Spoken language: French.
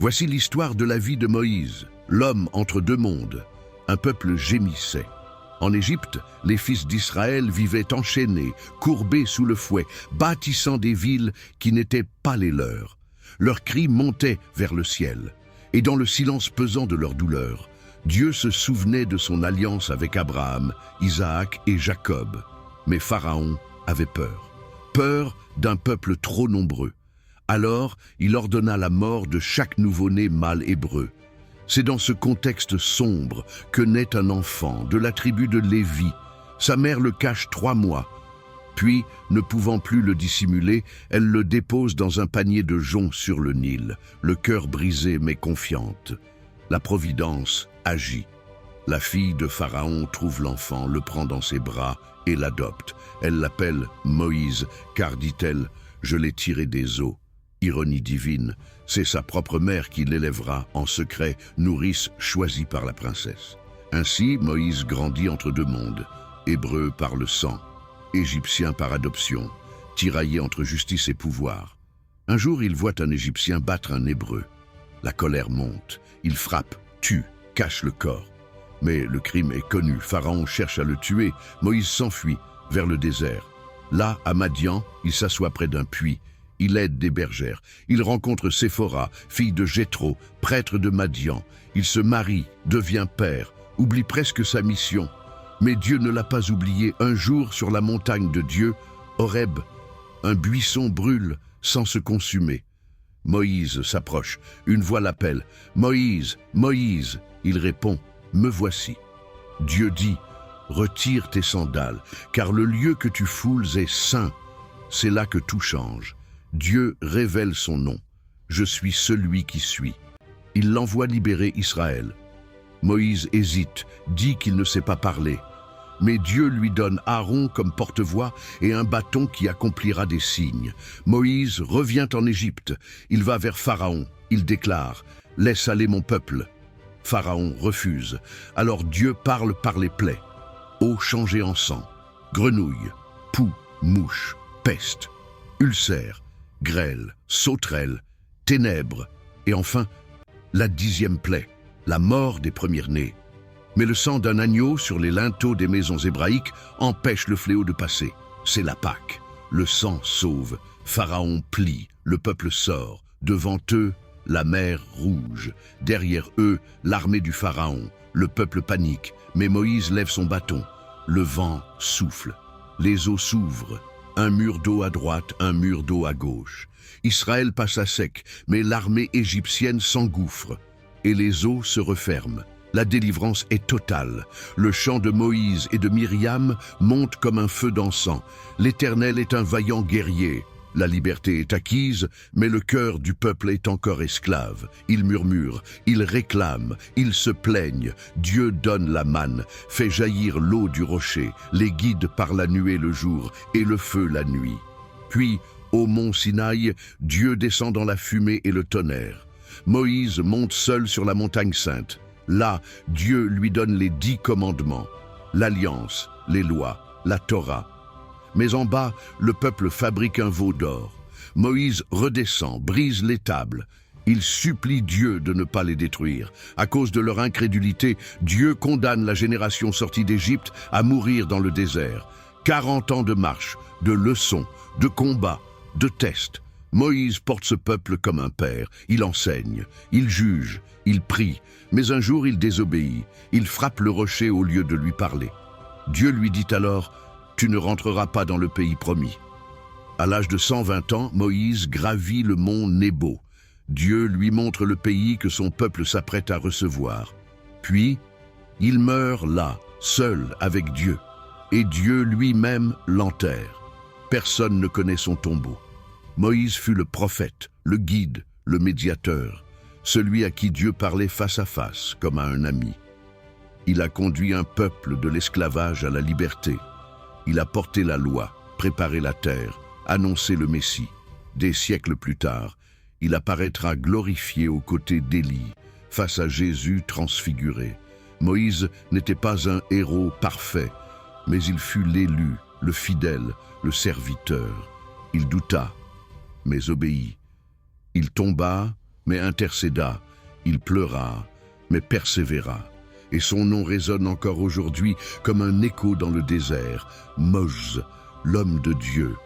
Voici l'histoire de la vie de Moïse, l'homme entre deux mondes. Un peuple gémissait. En Égypte, les fils d'Israël vivaient enchaînés, courbés sous le fouet, bâtissant des villes qui n'étaient pas les leurs. Leurs cris montaient vers le ciel. Et dans le silence pesant de leur douleur, Dieu se souvenait de son alliance avec Abraham, Isaac et Jacob. Mais Pharaon avait peur. Peur d'un peuple trop nombreux. Alors, il ordonna la mort de chaque nouveau-né mâle hébreu. C'est dans ce contexte sombre que naît un enfant de la tribu de Lévi. Sa mère le cache 3 mois. Puis, ne pouvant plus le dissimuler, elle le dépose dans un panier de joncs sur le Nil, le cœur brisé mais confiante. La Providence agit. La fille de Pharaon trouve l'enfant, le prend dans ses bras et l'adopte. Elle l'appelle Moïse, car, dit-elle, « Je l'ai tiré des eaux ». Ironie divine, c'est sa propre mère qui l'élèvera en secret, nourrice choisie par la princesse. Ainsi, Moïse grandit entre deux mondes, hébreu par le sang, égyptien par adoption, tiraillé entre justice et pouvoir. Un jour, il voit un Égyptien battre un Hébreu. La colère monte, il frappe, tue, cache le corps. Mais le crime est connu, Pharaon cherche à le tuer, Moïse s'enfuit vers le désert. Là, à Madian, il s'assoit près d'un puits. Il aide des bergères. Il rencontre Séphora, fille de Jéthro, prêtre de Madian. Il se marie, devient père, oublie presque sa mission. Mais Dieu ne l'a pas oublié. Un jour, sur la montagne de Dieu, Horeb, un buisson brûle sans se consumer. Moïse s'approche. Une voix l'appelle. « Moïse, Moïse !» Il répond. « Me voici. » Dieu dit. « Retire tes sandales, car le lieu que tu foules est saint. » C'est là que tout change. Dieu révèle son nom. Je suis celui qui suis. Il l'envoie libérer Israël. Moïse hésite, dit qu'il ne sait pas parler. Mais Dieu lui donne Aaron comme porte-voix et un bâton qui accomplira des signes. Moïse revient en Égypte. Il va vers Pharaon. Il déclare « Laisse aller mon peuple ». Pharaon refuse. Alors Dieu parle par les plaies. Eau changée en sang, grenouille, poux, mouche, peste, ulcère, grêle, sauterelle, ténèbres, et enfin, la 10e plaie, la mort des premiers-nés. Mais le sang d'un agneau sur les linteaux des maisons hébraïques empêche le fléau de passer. C'est la Pâque. Le sang sauve. Pharaon plie. Le peuple sort. Devant eux, la mer rouge. Derrière eux, l'armée du Pharaon. Le peuple panique. Mais Moïse lève son bâton. Le vent souffle. Les eaux s'ouvrent. Un mur d'eau à droite, un mur d'eau à gauche. Israël passe à sec, mais l'armée égyptienne s'engouffre. Et les eaux se referment. La délivrance est totale. Le chant de Moïse et de Myriam monte comme un feu d'encens. L'Éternel est un vaillant guerrier. La liberté est acquise, mais le cœur du peuple est encore esclave. Ils murmurent, ils réclament, ils se plaignent. Dieu donne la manne, fait jaillir l'eau du rocher, les guide par la nuée le jour et le feu la nuit. Puis, au mont Sinaï, Dieu descend dans la fumée et le tonnerre. Moïse monte seul sur la montagne sainte. Là, Dieu lui donne les 10 commandements, l'alliance, les lois, la Torah. Mais en bas, le peuple fabrique un veau d'or. Moïse redescend, brise les tables. Il supplie Dieu de ne pas les détruire. À cause de leur incrédulité, Dieu condamne la génération sortie d'Égypte à mourir dans le désert. 40 ans de marche, de leçons, de combats, de tests. Moïse porte ce peuple comme un père. Il enseigne, il juge, il prie. Mais un jour, il désobéit. Il frappe le rocher au lieu de lui parler. Dieu lui dit alors: « Tu ne rentreras pas dans le pays promis. » À l'âge de 120 ans, Moïse gravit le mont Nebo. Dieu lui montre le pays que son peuple s'apprête à recevoir. Puis, il meurt là, seul avec Dieu. Et Dieu lui-même l'enterre. Personne ne connaît son tombeau. Moïse fut le prophète, le guide, le médiateur, celui à qui Dieu parlait face à face, comme à un ami. Il a conduit un peuple de l'esclavage à la liberté. Il a porté la loi, préparé la terre, annoncé le Messie. Des siècles plus tard, il apparaîtra glorifié aux côtés d'Élie, face à Jésus transfiguré. Moïse n'était pas un héros parfait, mais il fut l'élu, le fidèle, le serviteur. Il douta, mais obéit. Il tomba, mais intercéda, il pleura, mais persévéra. Et son nom résonne encore aujourd'hui comme un écho dans le désert. Mose, l'homme de Dieu,